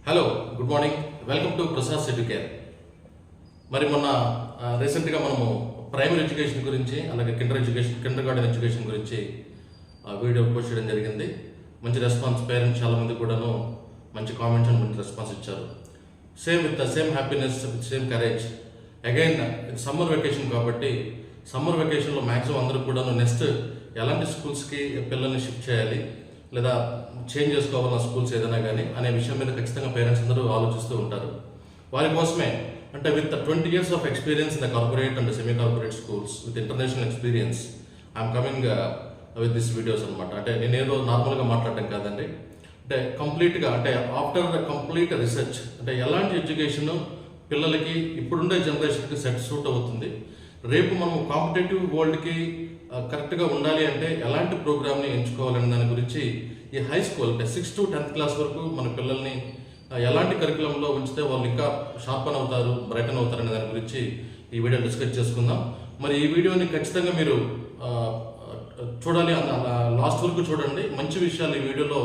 Hello, good morning. Welcome to Prasad educare. మరి మొన్న రీసెంట్గా మనము ప్రైమరీ ఎడ్యుకేషన్ గురించి అలాగే కిండర్ గార్డెన్ ఎడ్యుకేషన్ గురించి వీడియో పోస్ట్ చేయడం జరిగింది. మంచి రెస్పాన్స్, పేరెంట్స్ చాలామంది కూడాను మంచి కామెంట్స్ అండ్ మంచి రెస్పాన్స్ ఇచ్చారు. With the same happiness, with same courage. Again summer vacation కాబట్టి సమ్మర్ వెకేషన్లో మ్యాక్సిమం అందరూ కూడాను నెక్స్ట్ ఎలాంటి స్కూల్స్కి పిల్లల్ని షిఫ్ట్ చేయాలి లేదా చేంజ్ చేసుకోవాలన్న స్కూల్స్ ఏదైనా కానీ అనే విషయం మీద ఖచ్చితంగా పేరెంట్స్ అందరూ ఆలోచిస్తూ ఉంటారు. వారి కోసమే అంటే with 20 years of experience in the corporate and semi corporate schools with international experience I'm coming with this videos అనమాట. అంటే నేనేదో నార్మల్గా మాట్లాడటం కాదండి. అంటే కంప్లీట్గా అంటే ఆఫ్టర్ ద కంప్లీట్ రీసెర్చ్ అంటే ఎలాంటి ఎడ్యుకేషన్ పిల్లలకి ఇప్పుడుండే జనరేషన్కి సూట్ అవుతుంది, రేపు మనం కాంపిటేటివ్ వరల్డ్కి కరెక్ట్గా ఉండాలి అంటే ఎలాంటి ప్రోగ్రామ్ని ఎంచుకోవాలనే దాని గురించి ఈ హై స్కూల్ అంటే 6th to 10th క్లాస్ వరకు మన పిల్లల్ని ఎలాంటి కరికులంలో ఉంచితే వాళ్ళు ఇంకా షార్పన్ అవుతారు, బ్రైటన్ అవుతారు అనే దాని గురించి ఈ వీడియో డిస్కస్ చేసుకుందాం. మరి ఈ వీడియోని ఖచ్చితంగా మీరు చూడాలి, లాస్ట్ వరకు చూడండి. మంచి విషయాలు ఈ వీడియోలో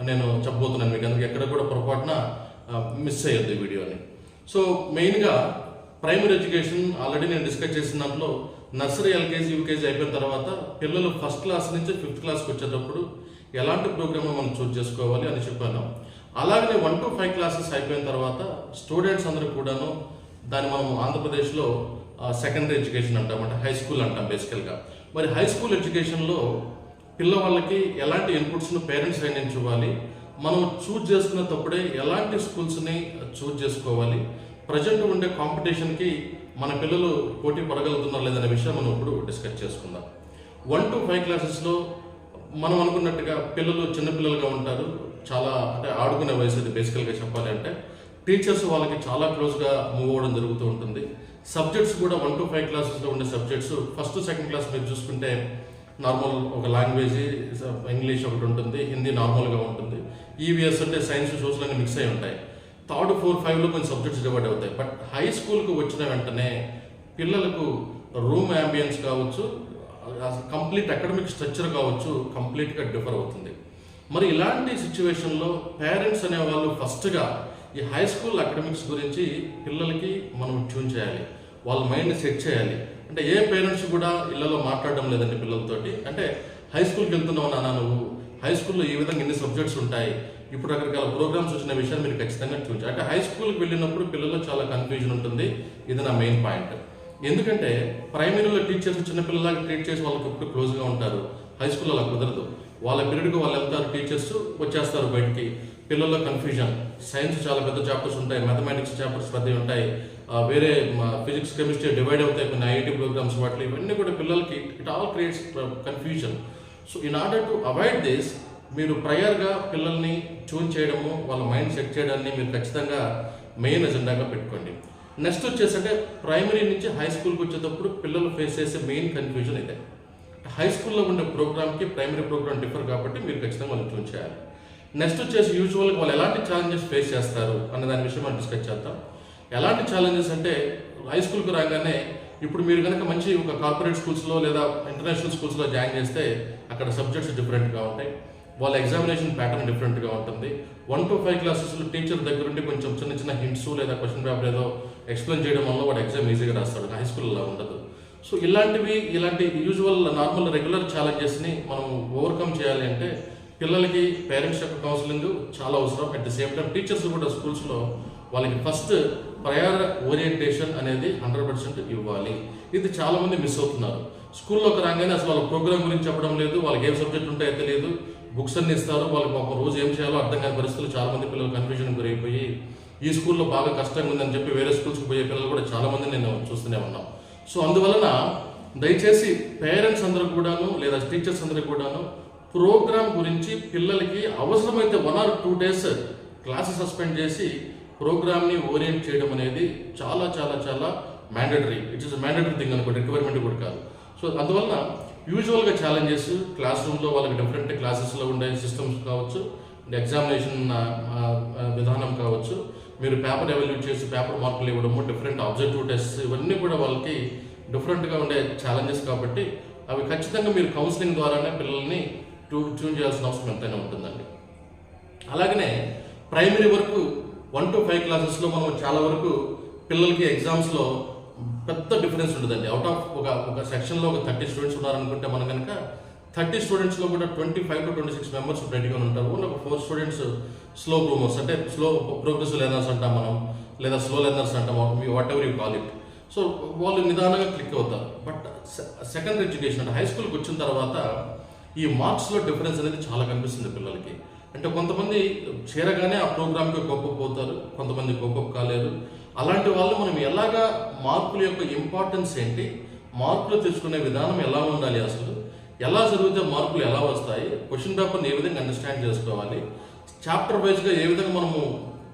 నేను చెప్పబోతున్నాను మీకు, అందుకే ఎక్కడ కూడా పొరపాటున మిస్ అయ్యొద్దు ఈ వీడియోని. సో మెయిన్గా ప్రైమరీ ఎడ్యుకేషన్ ఆల్రెడీ నేను డిస్కస్ చేసిన దాంట్లో నర్సరీ, ఎల్కేజీ, యూకేజీ అయిపోయిన తర్వాత పిల్లలు 1st క్లాస్ నుంచి 5th క్లాస్కి వచ్చేటప్పుడు ఎలాంటి ప్రోగ్రామ్ మనం చూస్ చేసుకోవాలి అని చెప్పాను. అలాగనే 1 to 5 క్లాసెస్ అయిపోయిన తర్వాత స్టూడెంట్స్ అందరూ కూడాను దాన్ని మనం ఆంధ్రప్రదేశ్లో సెకండరీ ఎడ్యుకేషన్ అంటాం, అంటే హై స్కూల్ అంటాం బేసికల్గా. మరి హై స్కూల్ ఎడ్యుకేషన్లో పిల్లవాళ్ళకి ఎలాంటి ఇన్పుట్స్ను పేరెంట్స్ నిర్ణయించుకోవాలి, మనం చూజ్ చేసుకునేటప్పుడే ఎలాంటి స్కూల్స్ని చూజ్ చేసుకోవాలి, ప్రజెంట్ ఉండే కాంపిటీషన్కి మన పిల్లలు పోటీ పడగలుగుతున్నారు లేదనే విషయం మనం ఇప్పుడు డిస్కస్ చేసుకుందాం. 1 to 5 క్లాసెస్లో మనం అనుకున్నట్టుగా పిల్లలు చిన్నపిల్లలుగా ఉంటారు, చాలా అంటే ఆడుకునే వయసు అది బేసికల్గా చెప్పాలి అంటే. టీచర్స్ వాళ్ళకి చాలా క్లోజ్గా మూవ్ అవ్వడం జరుగుతూ ఉంటుంది. సబ్జెక్ట్స్ కూడా 1 to 5 క్లాసెస్లో ఉండే సబ్జెక్ట్స్ 1st, 2nd క్లాస్ మీరు చూసుకుంటే నార్మల్ ఒక లాంగ్వేజ్ ఇంగ్లీష్ ఒకటి ఉంటుంది, హిందీ నార్మల్గా ఉంటుంది, ఈవీఎస్ అంటే సైన్స్, సోషల్ అన్ని మిక్స్ అయి ఉంటాయి. 3rd, 4th, 5లో కొన్ని సబ్జెక్ట్స్ డివైడ్ అవుతాయి. బట్ హై స్కూల్కి వచ్చిన వెంటనే పిల్లలకు రూమ్ యాంబియన్స్ కావచ్చు, కంప్లీట్ అకాడమిక్ స్ట్రక్చర్ కావచ్చు, కంప్లీట్గా డిఫర్ అవుతుంది. మరి ఇలాంటి సిచ్యువేషన్లో పేరెంట్స్ అనేవాళ్ళు ఫస్ట్గా ఈ హై స్కూల్ అకాడమిక్స్ గురించి పిల్లలకి మనం ట్యూన్ చేయాలి, వాళ్ళ మైండ్ని సెట్ చేయాలి. అంటే ఏ పేరెంట్స్ కూడా ఇళ్లలో మాట్లాడడం లేదండి పిల్లలతోటి. అంటే హై స్కూల్కి వెళ్తున్నావు నాన్న, నువ్వు హై స్కూల్లో ఈ విధంగా ఇన్ని సబ్జెక్ట్స్ ఉంటాయి, ఇప్పుడు రకరకాల ప్రోగ్రామ్స్ వచ్చిన విషయాన్ని మీరు ఖచ్చితంగా చూడాలి. అంటే హై స్కూల్కి వెళ్ళినప్పుడు పిల్లల్లో చాలా కన్ఫ్యూజన్ ఉంటుంది. ఇది నా మెయిన్ పాయింట్. ఎందుకంటే ప్రైమరీలో టీచర్స్ చిన్నపిల్లలాగా ట్రీట్ చేసి వాళ్ళకి ఎప్పుడు క్లోజ్గా ఉంటారు, హై స్కూల్లో అలా కుదరదు. వాళ్ళ పీరియడ్కి వాళ్ళు వెళ్తారు, టీచర్స్ వచ్చేస్తారు బయటికి. పిల్లల్లో కన్ఫ్యూజన్, సైన్స్ చాలా పెద్ద చాప్టర్స్ ఉంటాయి, మ్యాథమెటిక్స్ చాప్టర్స్ పెద్దవి ఉంటాయి, వేరే ఫిజిక్స్, కెమిస్ట్రీ డివైడ్ అవుతాయి, కొన్ని ఐఐటీ ప్రోగ్రామ్స్ వాటి, ఇవన్నీ కూడా పిల్లలకి it all creates confusion. So in order to avoid this మీరు ప్రయర్గా పిల్లల్ని ట్యూన్ చేయడము, వాళ్ళ మైండ్ సెట్ చేయడాన్ని మీరు ఖచ్చితంగా మెయిన్ ఎజెండాగా పెట్టుకోండి. నెక్స్ట్ వచ్చేసంటే ప్రైమరీ నుంచి హై స్కూల్కి వచ్చేటప్పుడు పిల్లలు ఫేస్ చేసే మెయిన్ కన్ఫ్యూజన్ ఇదే. హై స్కూల్లో ఉండే ప్రోగ్రామ్కి ప్రైమరీ ప్రోగ్రామ్ డిఫర్ కాబట్టి మీరు ఖచ్చితంగా వాళ్ళు ట్యూన్ చేయాలి. నెక్స్ట్ వచ్చేసి యూజువల్గా వాళ్ళు ఎలాంటి ఛాలెంజెస్ ఫేస్ చేస్తారు అనే దాని విషయం మనం డిస్కస్ చేద్దాం. ఎలాంటి ఛాలెంజెస్ అంటే హై స్కూల్కి రాగానే ఇప్పుడు మీరు కనుక మంచి ఒక కార్పొరేట్ స్కూల్స్లో లేదా ఇంటర్నేషనల్ స్కూల్స్లో జాయిన్ చేస్తే అక్కడ సబ్జెక్ట్స్ డిఫరెంట్గా ఉంటాయి, వాళ్ళ ఎగ్జామినేషన్ ప్యాటర్న్ డిఫరెంట్గా ఉంటుంది. 1 to 5 క్లాసెస్లో టీచర్ దగ్గర ఉండి కొంచెం చిన్న చిన్న హింట్స్ లేదా క్వశ్చన్ పేపర్ ఏదో ఎక్స్ప్లెయిన్ చేయడం వల్ల వాడు ఎగ్జామ్ ఈజీగా రాస్తాడు, హై స్కూల్లో ఉండదు. సో ఇలాంటి యూజువల్ నార్మల్ రెగ్యులర్ ఛాలెంజెస్ని మనం ఓవర్కమ్ చేయాలి అంటే పిల్లలకి పేరెంట్స్ యొక్క కౌన్సిలింగ్ చాలా అవసరం. At the same time teachers కూడా స్కూల్స్లో వాళ్ళకి ఫస్ట్ ప్రయర్ ఓరియంటేషన్ అనేది 100% ఇవ్వాలి. ఇది చాలామంది మిస్ అవుతున్నారు. స్కూల్లోకి రాగానే అసలు వాళ్ళ ప్రోగ్రామ్ గురించి చెప్పడం లేదు, వాళ్ళకి ఏం సబ్జెక్ట్ ఉంటాయో తెలియదు, బుక్స్ అన్ని ఇస్తారు, వాళ్ళకి ఒక రోజు ఏం చేయాలో అర్థం కాని పరిస్థితులు చాలామంది పిల్లలు కన్ఫ్యూజన్ గురైపోయి ఈ స్కూల్లో బాగా కష్టంగా ఉందని చెప్పి వేరే స్కూల్స్కి పోయే పిల్లలు కూడా చాలామంది నేను చూస్తూనే ఉన్నాం. సో అందువలన దయచేసి పేరెంట్స్ అందరూ కూడాను లేదా టీచర్స్ అందరూ కూడాను ప్రోగ్రామ్ గురించి పిల్లలకి అవసరమైతే 1 or 2 days క్లాసెస్ సస్పెండ్ చేసి ప్రోగ్రామ్ని ఓరియంట్ చేయడం అనేది చాలా చాలా చాలా mandatory. It is mandatory thing అనుకో, రిక్వైర్మెంట్ కూడా కాదు. సో అందువలన యూజువల్గా ఛాలెంజెస్ క్లాస్ రూమ్లో వాళ్ళకి డిఫరెంట్ క్లాసెస్లో ఉండే సిస్టమ్స్ కావచ్చు, ఎగ్జామినేషన్ విధానం కావచ్చు, మీరు పేపర్ ఎవాల్యూట్ చేసి పేపర్ మార్కులు ఇవ్వడము, డిఫరెంట్ ఆబ్జెక్టివ్ టెస్ట్, ఇవన్నీ కూడా వాళ్ళకి డిఫరెంట్గా ఉండే ఛాలెంజెస్ కాబట్టి అవి ఖచ్చితంగా మీరు కౌన్సిలింగ్ ద్వారానే పిల్లల్ని ట్యూన్ చేయాల్సిన అవసరం ఎంతైనా ఉంటుందండి. అలాగనే ప్రైమరీ వరకు 1 to 5 క్లాసెస్లో మనం చాలా వరకు పిల్లలకి ఎగ్జామ్స్లో పెద్ద డిఫరెన్స్ ఉంటుందండి. అవుట్ ఆఫ్ ఒక సెక్షన్లో ఒక 30 స్టూడెంట్స్ ఉన్నారనుకుంటే మనం కనుక 30 స్టూడెంట్స్లో కూడా 25 to 26 మెంబర్స్ రెడీగా ఉంటారు. ఒక 4 స్టూడెంట్స్ స్లో గ్రూమర్స్, అంటే స్లో ప్రోగ్రెసివ్ లెర్నర్స్ అంటాం మనం, లేదా స్లో లెర్నర్స్ అంటాం, what ever you call it. So వాళ్ళు నిదానంగా క్లిక్ అవుతారు. బట్ సెకండరీ ఎడ్యుకేషన్ అంటే హై స్కూల్కి వచ్చిన తర్వాత ఈ మార్క్స్లో డిఫరెన్స్ అనేది చాలా కనిపిస్తుంది పిల్లలకి. అంటే కొంతమంది చేరగానే ఆ ప్రోగ్రామ్కి కోపపోతారు, కొంతమంది కోపపు కాలేరు. అలాంటి వాళ్ళు మనం ఎలాగా మార్కుల యొక్క ఇంపార్టెన్స్ ఏంటి, మార్కులు తెచ్చుకునే విధానం ఎలా ఉండాలి, అసలు ఎలా చదివితే మార్కులు ఎలా వస్తాయి, క్వశ్చన్ పేపర్ని ఏ విధంగా అండర్స్టాండ్ చేసుకోవాలి, చాప్టర్ వైజ్గా ఏ విధంగా మనము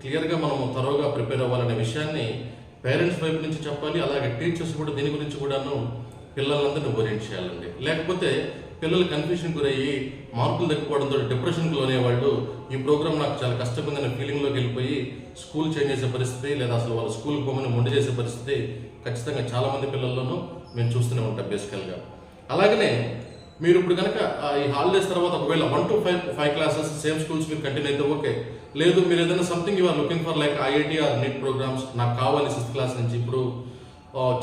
క్లియర్గా మనము త్వరగా ప్రిపేర్ అవ్వాలనే విషయాన్ని పేరెంట్స్ వైపు నుంచి చెప్పాలి. అలాగే టీచర్స్ కూడా దీని గురించి కూడాను పిల్లలందరినీ ఓరియంట్ చేయాలండి. లేకపోతే పిల్లలు కన్ఫ్యూషన్ గురయ్యి మార్కులు తగ్గిపోవడంతో డిప్రెషన్కి లోనే వాళ్ళు ఈ ప్రోగ్రామ్ నాకు చాలా కష్టమైందనే ఫీలింగ్లోకి వెళ్ళిపోయి స్కూల్ చేంజ్ చేసే పరిస్థితి, లేదా అసలు వాళ్ళు స్కూల్కి పోమని మొండి చేసే పరిస్థితి ఖచ్చితంగా చాలామంది పిల్లల్లోనూ మేము చూస్తూనే ఉంటాం బేసికల్గా. అలాగనే మీరు ఇప్పుడు కనుక ఈ హాలిడేస్ తర్వాత ఒకవేళ 1 to 5 క్లాసెస్ సేమ్ స్కూల్స్ మీరు కంటిన్యూ అయితే ఓకే. లేదు మీరు ఏదైనా something you are looking for like IIT or NEET programmes నాకు కావాలి 6th క్లాస్ నుంచి. ఇప్పుడు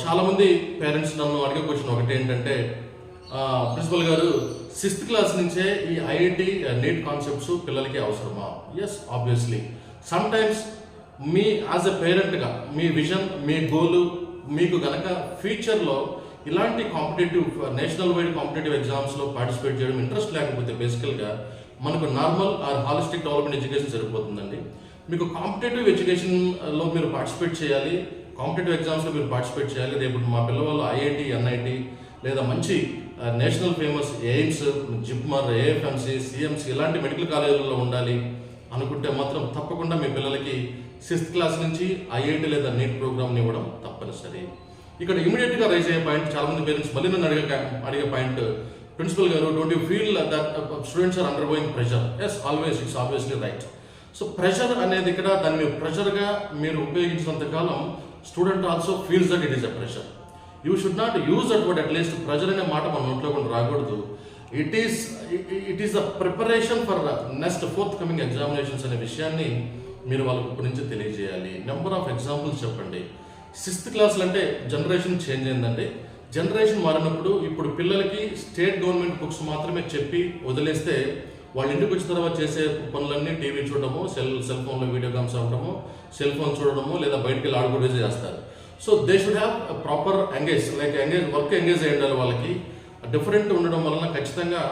చాలామంది పేరెంట్స్ నన్ను అడిగే క్వశ్చన్ ఒకటి ఏంటంటే, ప్రిన్సిపల్ గారు 6th క్లాస్ నుంచే ఈ ఐఐటి నీట్ కాన్సెప్ట్స్ పిల్లలకి అవసరమా? Yes, obviously. సమ్ టైమ్స్ మీ యాజ్ ఎ పేరెంట్గా మీ విజన్, మీ గోలు, మీకు గనక ఫ్యూచర్లో ఇలాంటి కాంపిటేటివ్ నేషనల్ వైడ్ కాంపిటేటివ్ ఎగ్జామ్స్లో పార్టిసిపేట్ చేయడం ఇంట్రెస్ట్ లేకపోతే బేసికల్గా మనకు normal or holistic development education సరిపోతుందండి. మీకు కాంపిటేటివ్ ఎడ్యుకేషన్లో మీరు పార్టిసిపేట్ చేయాలి, కాంపిటేటివ్ ఎగ్జామ్స్లో మీరు పార్టిసిపేట్ చేయాలి. రేపు మా పిల్లవాళ్ళు ఐఐటి, ఎన్ఐటి లేదా మంచి national famous AIIMS, JIPMER, AFMC, CMC ఇలాంటి మెడికల్ కాలేజీలలో ఉండాలి అనుకుంటే మాత్రం తప్పకుండా మీ పిల్లలకి 6th క్లాస్ నుంచి ఐఐటి లేదా నీట్ ప్రోగ్రామ్ని ఇవ్వడం తప్పనిసరి. ఇక్కడ ఇమీడియట్గా రైజ్ అయ్యే పాయింట్, చాలామంది పేరెంట్స్ మళ్ళీ నన్ను అడిగే పాయింట్, ప్రిన్సిపల్ గారు don't you feel that students are undergoing pressure? Yes, always, it's obviously right. So pressure అనేది ఇక్కడ దాన్ని మీరు ప్రెషర్గా మీరు ఉపయోగించినంత కాలం student also feels that it is a pressure. You should not use that word, at least pressure అనే మాట మన నోట్లో కూడా రాకూడదు. It is the preparation for next forthcoming examinations అనే విషయాన్ని మీరు వాళ్ళకి ఇప్పటి నుంచి తెలియజేయాలి. నెంబర్ ఆఫ్ ఎగ్జాంపుల్స్ చెప్పండి. 6th క్లాస్లు అంటే జనరేషన్ చేంజ్ అయిందండి. జనరేషన్ మారినప్పుడు ఇప్పుడు పిల్లలకి స్టేట్ గవర్నమెంట్ బుక్స్ మాత్రమే చెప్పి వదిలేస్తే వాళ్ళ ఇంటికి వచ్చిన తర్వాత చేసే పనులన్నీ టీవీ చూడడము, సెల్ ఫోన్లో వీడియో గేమ్స్ ఆడటము, సెల్ ఫోన్ చూడడము, లేదా బయటికి వెళ్ళి ఆడుకోవడం చేస్తారు. So they should have proper work engage అయ్యి ఉండాలి. వాళ్ళకి డిఫరెంట్ ఉండడం వలన ఖచ్చితంగా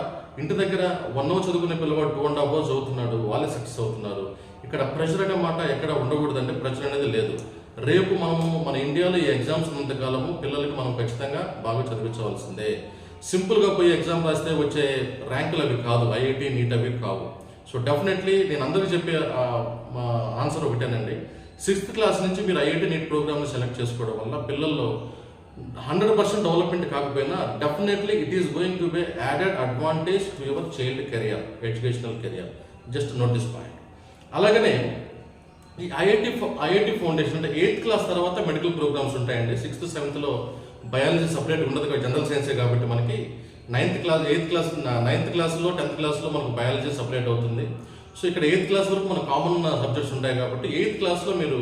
ఇంటి దగ్గర 1 hour చదువుకునే పిల్లవాడు 2.5 hours చదువుతున్నాడు, వాళ్ళే సక్సెస్ అవుతున్నారు. ఇక్కడ ప్రెషర్ అనే మాట ఎక్కడ ఉండకూడదంటే ప్రెషర్ అనేది లేదు. రేపు మనము మన ఇండియాలో ఈ ఎగ్జామ్స్ ఉన్నంతకాలము పిల్లలకి మనం ఖచ్చితంగా బాగా చదివించవలసిందే. సింపుల్గా పోయి ఎగ్జామ్ రాస్తే వచ్చే ర్యాంకులు అవి కాదు, ఐఐటి, నీట్ అవి కావు. సో డెఫినెట్లీ నేను అందరికీ చెప్పే ఆన్సర్ ఒకటేనండి, 6th క్లాస్ నుంచి మీరు ఐఐటి నీట్ ప్రోగ్రామ్ని సెలెక్ట్ చేసుకోవడం వల్ల పిల్లల్లో 100% డెవలప్మెంట్ కాకపోయినా definitely it is going to be added advantage to your child career, educational career. Just note this point. అలాగనే ఈ ఐఐటి ఫౌండేషన్ అంటే 8th క్లాస్ తర్వాత మెడికల్ ప్రోగ్రామ్స్ ఉంటాయండి. 6th, 7thలో బయాలజీ సపరేట్ ఉండదు, జనరల్ సైన్సే కాబట్టి మనకి 9th క్లాస్లో 10th క్లాస్లో మనకు బయాలజీ సపరేట్ అవుతుంది. సో ఇక్కడ 8th క్లాస్ వరకు మనకు కామన్ సబ్జెక్ట్స్ ఉంటాయి కాబట్టి 8th క్లాస్లో మీరు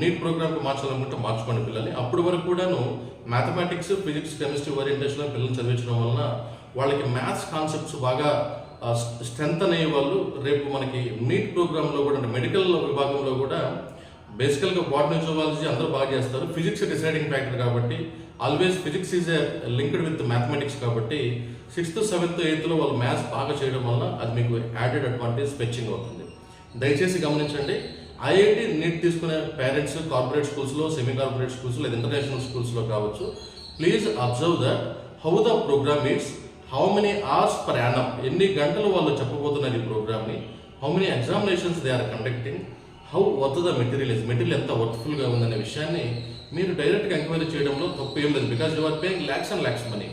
నీట్ ప్రోగ్రామ్కి మార్చాలనుకుంటే మార్చుకోండి పిల్లల్ని. అప్పటి వరకు కూడాను మ్యాథమెటిక్స్, ఫిజిక్స్, కెమిస్ట్రీ ఓరియంటేషన్లో పిల్లలు చదివించడం వలన వాళ్ళకి మ్యాథ్స్ కాన్సెప్ట్స్ బాగా స్ట్రెంత్ అయ్యే వాళ్ళు రేపు మనకి నీట్ ప్రోగ్రాంలో కూడా అంటే మెడికల్ విభాగంలో కూడా బేసికల్గా బాటనీ, జువాలజీ అందరూ బాగా చేస్తారు. ఫిజిక్స్ డిసైడింగ్ ఫ్యాక్టర్ కాబట్టి always physics is linked with mathematics కాబట్టి 6th, 7th, 8thలో వాళ్ళు మ్యాథ్స్ బాగా చేయడం వల్ల అది మీకు యాడెడ్ అడ్వాంటేజ్ ఫెచ్చింగ్ అవుతుంది. దయచేసి గమనించండి, ఐఐటి నీట్ తీసుకునే పేరెంట్స్ కార్పొరేట్ స్కూల్స్లో, సెమీ కార్పొరేట్ స్కూల్స్లో లేదా ఇంటర్నేషనల్ స్కూల్స్లో కావచ్చు, please observe that how the programme is, how many hours per annum, ఎన్ని గంటలు వాళ్ళు చెప్పబోతున్నారు ఈ ప్రోగ్రామ్ని, how many examinations they are conducting, how worth the material ఎంత వర్త్ఫుల్గా ఉందనే విషయాన్ని మీరు డైరెక్ట్గా ఎంక్వైరీ చేయడంలో తప్పు ఏం లేదు. Because you are paying lakhs and lakhs money.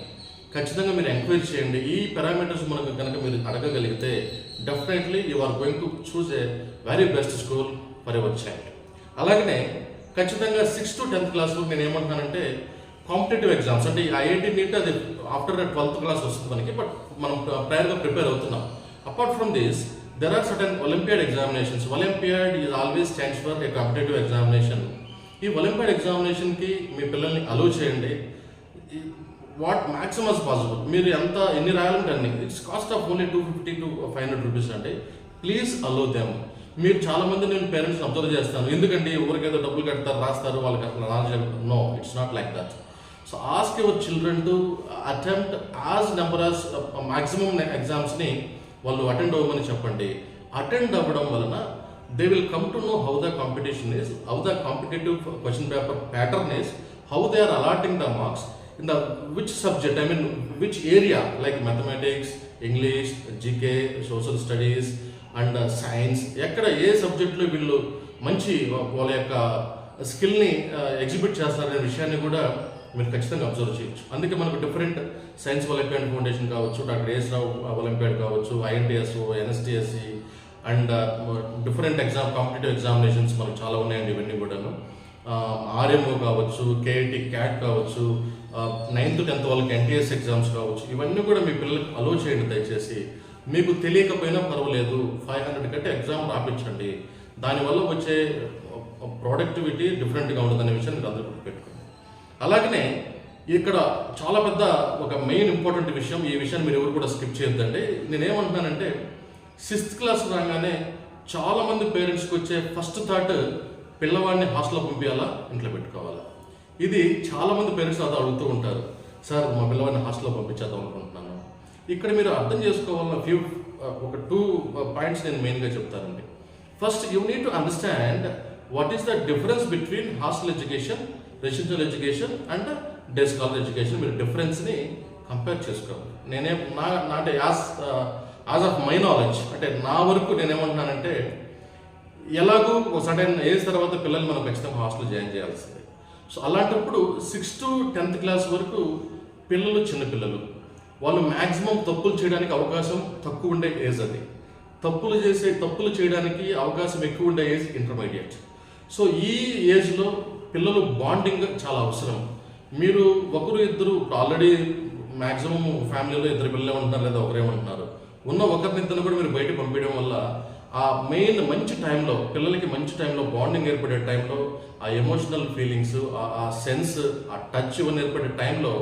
ఖచ్చితంగా మీరు ఎంక్వైరీ చేయండి. ఈ పారామీటర్స్ మనకు కనుక మీరు అడగగలిగితే definitely you are going to choose a very best school for your child. అలాగనే ఖచ్చితంగా 6th to 10th క్లాస్లో నేను ఏమంటున్నానంటే కాంపిటేటివ్ ఎగ్జామ్స్ అంటే ఐఐటి నీట్ అది ఆఫ్టర్ 12th క్లాస్ వస్తుంది మనకి, బట్ మనం ప్రయర్గా ప్రిపేర్ అవుతున్నాం. Apart from this there are certain Olympiad examinations. Olympiad is always stands for a competitive examination. ఈ ఒలింపియాడ్ ఎగ్జామినేషన్కి మీ పిల్లల్ని అలో చేయండి. వాట్ మ్యాక్సిమం పాసిబుల్ మీరు ఎన్ని రాయాలంటే అన్ని. It's cost of only 250 to 500 rupees అండి. Please allow them. మీరు చాలామంది నేను పేరెంట్స్ని అబ్జర్వ్ చేస్తాను, ఎందుకంటే ఎవరికైతే డబ్బులు కడతారు రాస్తారు వాళ్ళకి అసలు knowledge. No, it's not like that. So ask your children to attempt as number as maximum ఎగ్జామ్స్ని వాళ్ళు అటెండ్ అవ్వమని చెప్పండి. అటెండ్ అవ్వడం వలన they will come to know how the competition is, how the competitive question paper pattern is, how they are allotting the marks in the which subject, I mean which area, like mathematics, English, GK, social studies and science. ఎక్కడ ఏ సబ్జెక్ట్లో వీళ్ళు మంచి వాళ్ళ యొక్క స్కిల్ని exhibit చేస్తారనే విషయాన్ని కూడా మీరు ఖచ్చితంగా అబ్జర్వ్ చేయొచ్చు. అందుకే మనకు డిఫరెంట్ సైన్స్ ఒలింపియాడ్ ఫౌండేషన్ కావచ్చు, డాక్టర్ ఏఎస్ రావు ఒలింపియాడ్ కావచ్చు, INTS, NSTSC and different competitive examinations మనకు చాలా ఉన్నాయండి. ఇవన్నీ కూడాను RMO కావచ్చు, KIT, CAT కావచ్చు, 9th 10th వాళ్ళకి NTS ఎగ్జామ్స్ కావచ్చు. ఇవన్నీ కూడా మీ పిల్లలకి అలో చేయండి దయచేసి. మీకు తెలియకపోయినా పర్వాలేదు, 500 కట్టి ఎగ్జామ్ రాపించండి. దానివల్ల వచ్చే ప్రొడక్టివిటీ డిఫరెంట్గా ఉంటుందనే విషయం మీరు అందరూ పెట్టుకోండి. అలాగనే ఇక్కడ చాలా పెద్ద ఒక మెయిన్ ఇంపార్టెంట్ విషయం, ఈ విషయాన్ని మీరు ఎవరు కూడా స్కిప్ చేయొద్దండి. నేనేమంటున్నానంటే 6th క్లాస్ రాగానే చాలామంది పేరెంట్స్కి వచ్చే ఫస్ట్ థాట్ పిల్లవాడిని హాస్టల్లో పంపించాలా, ఇంట్లో పెట్టుకోవాలా. ఇది చాలామంది పేరెంట్స్ అది అడుగుతూ ఉంటారు, సార్ మా పిల్లవాడిని హాస్టల్లో పంపించేద్దాం అనుకుంటున్నాను. ఇక్కడ మీరు అర్థం చేసుకోవాలన్న ఒక 2 పాయింట్స్ నేను మెయిన్గా చెప్తానండి. First, you need to understand what is the difference between hostel education, residential education and day scholar education. మీరు డిఫరెన్స్ని కంపేర్ చేసుకోవాలి. అంటే యాజ్ ఆఫ్ మై నాలెడ్జ్, అంటే నా వరకు నేనేమంటున్నానంటే, ఎలాగూ ఒక సర్టెన్ ఏజ్ తర్వాత పిల్లల్ని మనం ఖచ్చితంగా హాస్టల్ జాయిన్ చేయాల్సిందే. సో అలాంటప్పుడు 6th to 10th క్లాస్ వరకు పిల్లలు చిన్నపిల్లలు, వాళ్ళు మ్యాక్సిమం తప్పులు చేయడానికి అవకాశం తక్కువ ఉండే ఏజ్ అది. తప్పులు చేయడానికి అవకాశం ఎక్కువ ఉండే ఏజ్ ఇంటర్మీడియట్. సో ఈ ఏజ్లో పిల్లలు బాండింగ్ చాలా అవసరం. మీరు ఒకరు ఇద్దరు ఆల్రెడీ మ్యాక్సిమం ఫ్యామిలీలో 2 పిల్లలే ఉంటున్నారు, లేదా ఒకరే ఉంటున్నారు. ఉన్న ఒకరినిద్దరిని కూడా మీరు బయట పంపించడం వల్ల ఆ మెయిన్ మంచి టైంలో, పిల్లలకి మంచి టైంలో బాండింగ్ ఏర్పడే టైంలో, ఆ ఎమోషనల్ ఫీలింగ్స్, ఆ సెన్స్, ఆ టచ్ ఇవన్నీ ఏర్పడే టైంలో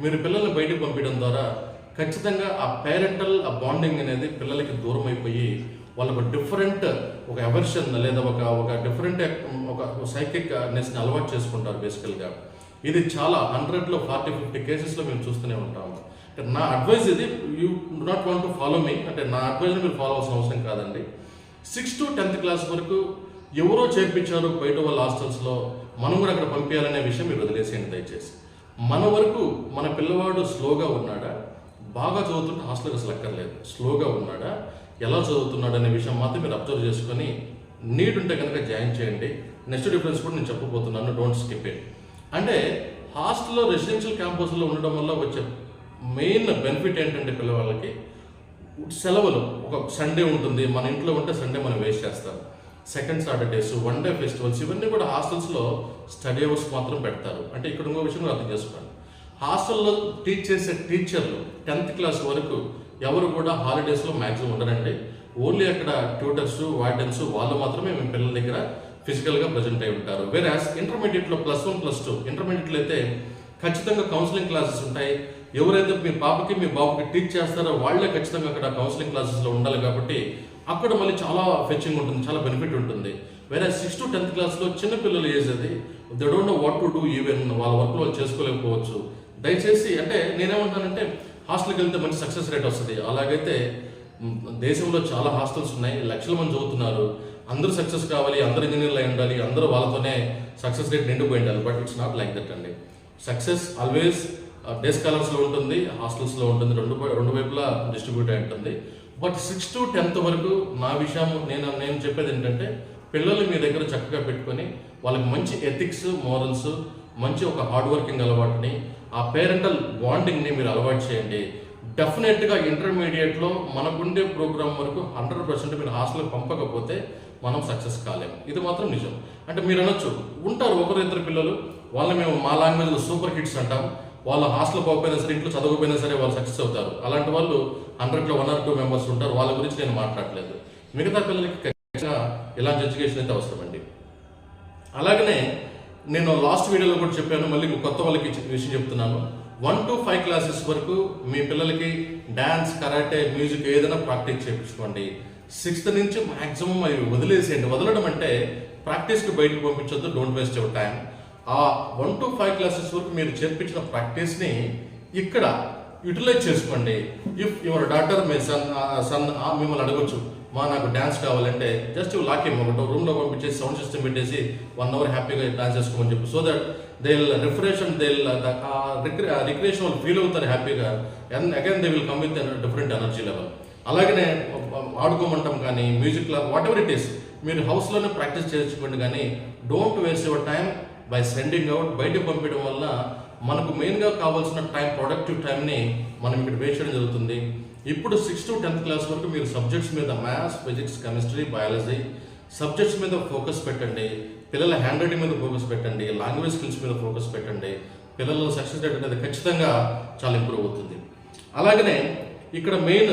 మీరు పిల్లల్ని బయటకు పంపించడం ద్వారా ఖచ్చితంగా ఆ పేరెంటల్ ఆ బాండింగ్ అనేది పిల్లలకి దూరం అయిపోయి వాళ్ళకు డిఫరెంట్ ఒక ఎవర్షన్ లేదా ఒక డిఫరెంట్ ఒక సైకిక్ నెస్ని అలవాటు చేసుకుంటారు బేసికల్గా. ఇది చాలా 100లో 40-50 కేసెస్లో మేము చూస్తూనే ఉంటాము. నా అడ్వైజ్ ఇది, you do not want to follow me, అంటే నా అడ్వైజ్ని మీరు ఫాలో అవ్వాల్సిన అవసరం కాదండి. 6th to 10th క్లాస్ వరకు ఎవరో చేర్పించారు బయట వాళ్ళ హాస్టల్స్లో, మనం కూడా అక్కడ పంపించాలనే విషయం మీరు వదిలేసేయండి దయచేసి. మన వరకు మన పిల్లవాడు స్లోగా ఉన్నాడా, బాగా చదువుతుంటే హాస్టల్కి అసలు అక్కర్లేదు, స్లోగా ఉన్నాడా, ఎలా చదువుతున్నాడు అనే విషయం మాత్రం మీరు అబ్జర్వ్ చేసుకొని నీడ్ ఉంటే కనుక జాయిన్ చేయండి. నెక్స్ట్ డిఫరెన్స్ కూడా నేను చెప్పబోతున్నాను, డోంట్ స్కిప్ ఇట్. అంటే హాస్టల్లో రెసిడెన్షియల్ క్యాంపస్లో ఉండడం వల్ల వచ్చే మెయిన్ బెనిఫిట్ ఏంటంటే పిల్లవాళ్ళకి సెలవులు, ఒక సండే ఉంటుంది, మన ఇంట్లో ఉంటే సండే మనం వేస్ట్ చేస్తాం. సెకండ్ సాటర్డేస్, 1 day ఫెస్టివల్స్, ఇవన్నీ కూడా హాస్టల్స్లో స్టడీ అవర్స్ మాత్రం పెడతారు. అంటే ఇక్కడ ఇంకో విషయం అర్థం చేసుకోండి, హాస్టల్లో టీచ్ చేసే టీచర్లు 10th క్లాస్ వరకు ఎవరు కూడా హాలిడేస్లో మ్యాక్సిమం ఉండరండి. ఓన్లీ అక్కడ ట్యూటర్స్, వార్డెన్స్ వాళ్ళు మాత్రమే మేము పిల్లల దగ్గర ఫిజికల్గా ప్రజెంట్ అయి ఉంటారు. వేరాస్ ఇంటర్మీడియట్లో +1 +2, ఇంటర్మీడియట్లో అయితే ఖచ్చితంగా కౌన్సిలింగ్ క్లాసెస్ ఉంటాయి. ఎవరైతే మీ పాపకి మీ బాబుకి టీచ్ చేస్తారో వాళ్ళే ఖచ్చితంగా అక్కడ కౌన్సిలింగ్ క్లాసెస్లో ఉండాలి. కాబట్టి అక్కడ మళ్ళీ చాలా ఫెచింగ్ ఉంటుంది, చాలా బెనిఫిట్ ఉంటుంది. వేరే 6th to 10th క్లాస్లో చిన్నపిల్లలు ఏజ్ అది, they don't know what to do, even వాళ్ళ వర్క్లో వాళ్ళు చేసుకోలేకపోవచ్చు. దయచేసి అంటే నేనేమంటానంటే, హాస్టల్కి వెళ్తే మంచి సక్సెస్ రేట్ వస్తుంది. అలాగైతే దేశంలో చాలా హాస్టల్స్ ఉన్నాయి, లక్షల మంది చదువుతున్నారు, అందరూ సక్సెస్ కావాలి, అందరూ ఇంజనీర్లు అయి ఉండాలి, అందరూ వాళ్ళతోనే సక్సెస్ రేట్ నిండిపోయి ఉండాలి. But it's not like that అండి. సక్సెస్ ఆల్వేస్ డే స్కాలర్స్లో ఉంటుంది, హాస్టల్స్లో ఉంటుంది, రెండు వైపులా డిస్ట్రిబ్యూట్ అయి ఉంటుంది. బట్ 6th to 10th వరకు నా విషయం నేను చెప్పేది ఏంటంటే, పిల్లలు మీ దగ్గర చక్కగా పెట్టుకొని వాళ్ళకి మంచి ఎథిక్స్, మోరల్స్, మంచి ఒక హార్డ్ వర్కింగ్ అలవాటుని, ఆ పేరెంటల్ బాండింగ్ని మీరు అలవాటు చేయండి. డెఫినెట్గా ఇంటర్మీడియట్లో మనకుండే ప్రోగ్రామ్ వరకు 100% మీరు హాస్టల్కి పంపకపోతే మనం సక్సెస్ కాలేము. ఇది మాత్రం నిజం. అంటే మీరు అనొచ్చు, ఉంటారు 1-2 పిల్లలు, వాళ్ళని మేము మా లాంగ్వేజ్లో సూపర్ హిట్స్ అంటాం, వాళ్ళు హాస్టల్ పోకపోయినా సరే, ఇంట్లో చదవకపోయినా సరే వాళ్ళు సక్సెస్ అవుతారు. అలాంటి వాళ్ళు 100లో 1 or 2 మెంబర్స్ ఉంటారు, వాళ్ళ గురించి నేను మాట్లాడలేదు. మిగతా పిల్లలకి ఖచ్చితంగా ఇలాంటి ఎడ్యుకేషన్ అయితే అవసరమండి. అలాగనే నేను లాస్ట్ వీడియోలో కూడా చెప్పాను, మళ్ళీ కొత్త వాళ్ళకి విషయం చెప్తున్నాను. 1 to 5 క్లాసెస్ వరకు మీ పిల్లలకి డ్యాన్స్, కరాటే, మ్యూజిక్ ఏదైనా ప్రాక్టీస్ చేయించుకోండి. 6th నుంచి మాక్సిమం అవి వదిలేసేయండి. వదలడం అంటే ప్రాక్టీస్కి బయటకు పంపించొద్దు, డోంట్ వేస్ట్ యువర్ టైం. ఆ 1 to 5 క్లాసెస్ వరకు మీరు చేర్పించిన ప్రాక్టీస్ని ఇక్కడ యూటిలైజ్ చేసుకోండి. ఇఫ్ యువర్ డాటర్ మీ సన్ మిమ్మల్ని అడగొచ్చు, నాకు డ్యాన్స్ కావాలంటే జస్ట్ లాకేం ఒకటి రూమ్లో పంపించేసి సౌండ్ సిస్టమ్ పెట్టేసి 1 hour హ్యాపీగా డాన్స్ చేసుకోమని చెప్పి, so that they will refreshen, they will recreation వాళ్ళు ఫీల్ అవుతారు హ్యాపీగా, and again they will come with different energy level. అలాగనే ఆడుకోమంటాం కానీ music class whatever it is మీరు హౌస్లోనే ప్రాక్టీస్ చేసుకోండి, కానీ don't waste your time by sending out. బయటకు పంపించడం వల్ల మనకు మెయిన్గా కావాల్సిన టైం, ప్రొడక్టివ్ టైంని మనం ఇక్కడ వేస్ట్ చేయడం జరుగుతుంది. ఇప్పుడు 6th to 10th క్లాస్ వరకు మీరు సబ్జెక్ట్స్ మీద maths, physics, chemistry, biology subjects మీద ఫోకస్ పెట్టండి. పిల్లల హ్యాండ్ రైటింగ్ మీద ఫోకస్ పెట్టండి, లాంగ్వేజ్ స్కిల్స్ మీద ఫోకస్ పెట్టండి. పిల్లల సక్సెస్ రేట్ అనేది ఖచ్చితంగా చాలా ఇంప్రూవ్ అవుతుంది. అలాగనే ఇక్కడ మెయిన్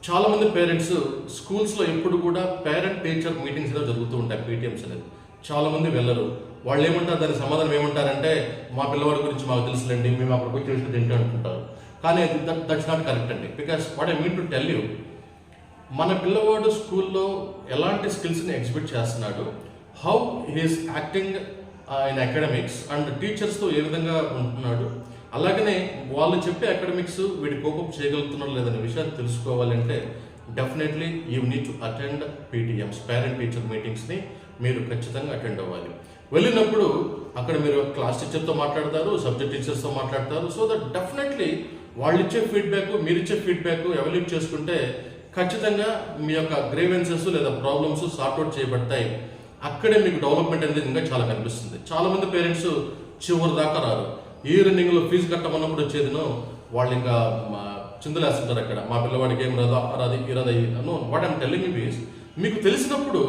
చాలామంది పేరెంట్స్ స్కూల్స్లో ఎప్పుడు కూడా పేరెంట్ టీచర్ మీటింగ్స్ అనేవి జరుగుతూ ఉంటాయి, పీటీఎంస్ అనేది. చాలామంది వెళ్ళరు. వాళ్ళు ఏమంటారు, దానికి సమాధానం ఏమంటారంటే మా పిల్లవాడి గురించి మాకు తెలుసులేండి, మేము అక్కడికి వచ్చి చూసి తింటూ అంటుంటారు. కానీ దట్స్ నాట్ కరెక్ట్ అండి. Because what I mean to tell you, మన పిల్లవాడు స్కూల్లో ఎలాంటి స్కిల్స్ని ఎగ్జిబిట్ చేస్తున్నాడు, how he is acting in academics and టీచర్స్తో ఏ విధంగా ఉంటున్నాడు, అలాగనే వాళ్ళు చెప్పే అకాడమిక్స్ వీడి కోపం చేయగలుగుతున్నాడు లేదనే విషయాన్ని తెలుసుకోవాలంటే definitely you need to attend PTMs, parent teacher మీటింగ్స్ని మీరు ఖచ్చితంగా అటెండ్ అవ్వాలి. వెళ్ళినప్పుడు అక్కడ మీరు క్లాస్ టీచర్తో మాట్లాడతారు, సబ్జెక్ట్ టీచర్స్తో మాట్లాడతారు. సో దట్ డెఫినెట్లీ వాళ్ళు ఇచ్చే ఫీడ్బ్యాక్, మీరు ఇచ్చే ఫీడ్బ్యాక్ ఎవాల్యూట్ చేసుకుంటే ఖచ్చితంగా మీ యొక్క గ్రీవెన్సెస్ లేదా ప్రాబ్లమ్స్ సార్ట్అవుట్ చేయబడతాయి. అక్కడే మీకు డెవలప్మెంట్ అనేది ఇంకా చాలా కనిపిస్తుంది. చాలామంది పేరెంట్స్ చివరి దాకా రారు. ఈ రన్నింగ్లో ఫీజు కట్టమన్నప్పుడు వచ్చేదినో వాళ్ళు ఇంకా చిందులేస్తుంటారు. అక్కడ మా పిల్లవాడికి ఏం రాదు ఇరదయ్యాను. What I'm telling you is, మీకు తెలిసినప్పుడు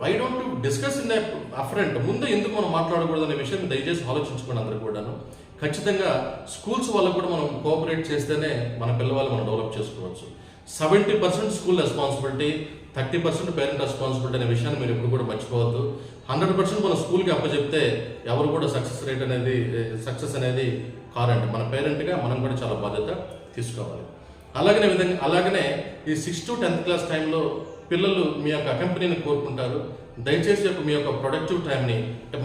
why don't discuss in upfront, ముందే ఎందుకు మనం మాట్లాడకూడదు అనే విషయం దయచేసి ఆలోచించుకోండి అందరూ కూడాను. ఖచ్చితంగా స్కూల్స్ వాళ్ళకు కూడా మనం కోఆపరేట్ చేస్తేనే మన పిల్లవాళ్ళు మనం డెవలప్ చేసుకోవచ్చు. 70% స్కూల్ రెస్పాన్సిబిలిటీ, 30% పేరెంట్ రెస్పాన్సిబిలిటీ అనే విషయాన్ని మీరు ఎప్పుడు కూడా మర్చిపోవద్దు. 100% మన స్కూల్కి అప్పచెప్తే ఎవరు కూడా సక్సెస్ అనేది కారండి. మన పేరెంట్గా మనం కూడా చాలా బాధ్యత తీసుకోవాలి. అలాగనే ఈ 6th to 10th క్లాస్ టైంలో పిల్లలు మీ యొక్క కంపెనీని కోరుకుంటారు. దయచేసి మీ యొక్క ప్రొడక్టివ్ టైంని,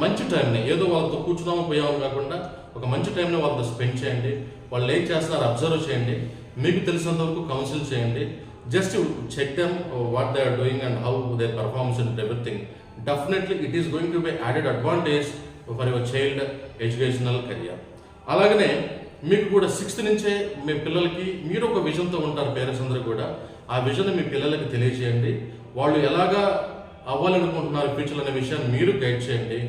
మంచి టైంని, ఏదో వాళ్ళతో కూర్చున్నామో పోయామో కాకుండా ఒక మంచి టైంని వాళ్ళతో స్పెండ్ చేయండి. వాళ్ళు ఏం చేస్తున్నారో అబ్జర్వ్ చేయండి. మీకు తెలిసినంత వరకు కౌన్సిల్ చేయండి. Just check them what they are doing and how they performance and everything. Definitely it is going to be added advantage for your child educational career. అలాగనే మీకు కూడా 6th నుంచే మీ పిల్లలకి మీరు ఒక విజన్తో ఉంటారు. పేరెంట్స్ అందరూ కూడా ఆ విజన్ మీ పిల్లలకి తెలియజేయండి. వాళ్ళు ఎలాగా అవ్వాలనుకుంటున్నారు ఫ్యూచర్ అనే విషయాన్ని మీరు గైడ్ చేయండి.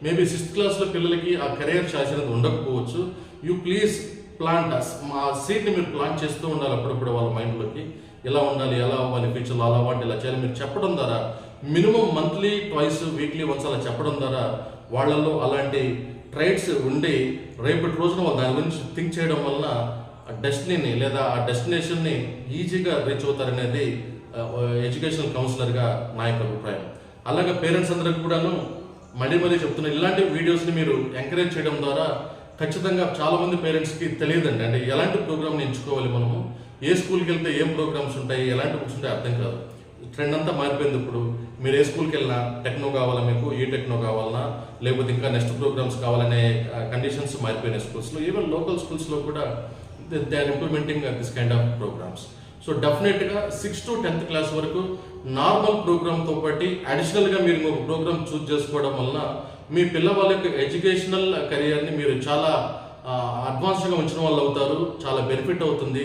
మేబీ 6th క్లాస్లో పిల్లలకి ఆ కెరియర్ చాయిస్ అనేది ఉండకపోవచ్చు. యూ ప్లీజ్ ప్లాంట్ ఆ సీడ్ని మీరు ప్లాంట్ చేస్తూ ఉండాలి అప్పుడప్పుడు వాళ్ళ మైండ్లోకి. ఎలా ఉండాలి, ఎలా అవ్వాలి ఫ్యూచర్లో, అలా అవ్వాలి, ఇలా చేయాలి మీరు చెప్పడం ద్వారా, minimum monthly twice, weekly once అలా చెప్పడం ద్వారా వాళ్ళల్లో అలాంటి ట్రైట్స్ ఉండి రేపటి రోజున వాళ్ళు దాని గురించి థింక్ చేయడం వలన డెస్టినీని లేదా ఆ డెస్టినేషన్ని ఈజీగా రీచ్ అవుతారనేది ఎడ్యుకేషనల్ కౌన్సిలర్గా నా యొక్క అభిప్రాయం. అలాగే పేరెంట్స్ అందరికి కూడాను మళ్ళీ చెప్తున్నా, ఇలాంటి వీడియోస్ని మీరు ఎంకరేజ్ చేయడం ద్వారా ఖచ్చితంగా చాలామంది పేరెంట్స్కి తెలియదండి. అంటే ఎలాంటి ప్రోగ్రామ్ని ఎంచుకోవాలి, మనము ఏ స్కూల్కి వెళ్తే ఏం ప్రోగ్రామ్స్ ఉంటాయి, ఎలాంటి బుక్స్ ఉంటాయి అర్థం కాదు. ట్రెండ్ అంతా మారిపోయింది. ఇప్పుడు మీరు ఏ స్కూల్కి వెళ్ళినా టెక్నో కావాలా, మీకు ఈ టెక్నో కావాలన్నా, లేకపోతే ఇంకా నెక్స్ట్ ప్రోగ్రామ్స్ కావాలనే కండిషన్స్ మారిపోయినాయి స్కూల్స్లో. ఈవెన్ లోకల్ స్కూల్స్లో కూడా they are implementing this kind of programmes. So డెఫినెట్గా 6th to 10th క్లాస్ వరకు నార్మల్ ప్రోగ్రామ్తో పాటు అడిషనల్గా మీరు ఇంకొక ప్రోగ్రామ్ చూస్ చేసుకోవడం వలన మీ పిల్లవాళ్ళ యొక్క ఎడ్యుకేషనల్ కెరియర్ని మీరు చాలా అడ్వాన్స్డ్గా ఉంచిన వాళ్ళు అవుతారు. చాలా బెనిఫిట్ అవుతుంది.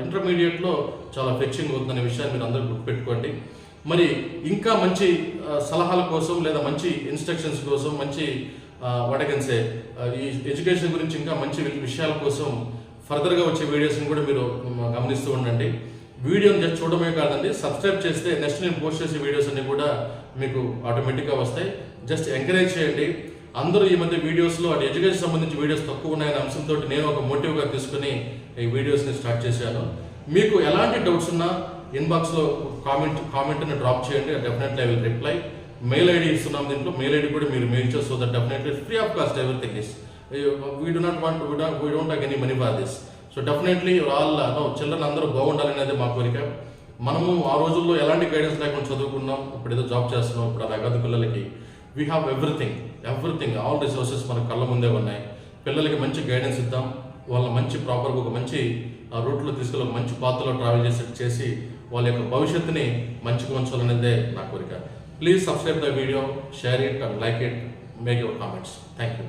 ఇంటర్మీడియట్లో చాలా ఫెచ్చింగ్ అవుతుంది అనే విషయాన్ని మీరు అందరూ గుర్తుపెట్టుకోండి. మరి ఇంకా మంచి సలహాల కోసం లేదా మంచి ఇన్స్ట్రక్షన్స్ కోసం, మంచి వాటకెన్సే ఈ ఎడ్యుకేషన్ గురించి ఇంకా మంచి విషయాల కోసం ఫర్దర్గా వచ్చే వీడియోస్ని కూడా మీరు గమనిస్తూ ఉండండి. వీడియోని జస్ట్ చూడడమే కాదండి, సబ్స్క్రైబ్ చేస్తే నెక్స్ట్ నేను పోస్ట్ చేసే వీడియోస్ అన్ని కూడా మీకు ఆటోమేటిక్గా వస్తాయి. జస్ట్ ఎంకరేజ్ చేయండి. అందరూ ఈ మధ్య వీడియోస్లో అది ఎడ్యుకేషన్ సంబంధించి వీడియోస్ తక్కువ ఉన్నాయనే అంశంతో నేను ఒక మోటివ్గా తీసుకుని ఈ వీడియోస్ని స్టార్ట్ చేశాను. మీకు ఎలాంటి డౌట్స్ ఉన్నా ఇన్బాక్స్లో కామెంట్ని డ్రాప్ చేయండి. Definitely I will reply. Mail ID ఇస్తున్నాం, దీంట్లో మెయిల్ ఐడి కూడా మీరు మెయిల్ చేస్తే so that definitely free of cost everything is. We don't talk any money for this. So definitely children అందరూ బాగుండాలనేది మా కోరిక. మనము ఆ రోజుల్లో ఎలాంటి గైడెన్స్ లేకుండా చదువుకున్నాం, ఇప్పుడు ఏదో జాబ్ చేస్తున్నాం. ఇప్పుడు అలా కాదు, పిల్లలకి we have everything all resources మన కళ్ళ ముందే ఉన్నాయి. పిల్లలకి మంచి గైడెన్స్ ఇద్దాం, వాళ్ళ మంచి ప్రాపర్గా ఒక మంచి రూట్లో తీసుకెళ్ళి ఒక మంచి పాత్రలో ట్రావెల్ చేసి వాళ్ళ యొక్క భవిష్యత్తుని మంచిగా ఉంచాలనేదే నా కోరిక. Please subscribe the video, share it and like it, make your comments. Thank you.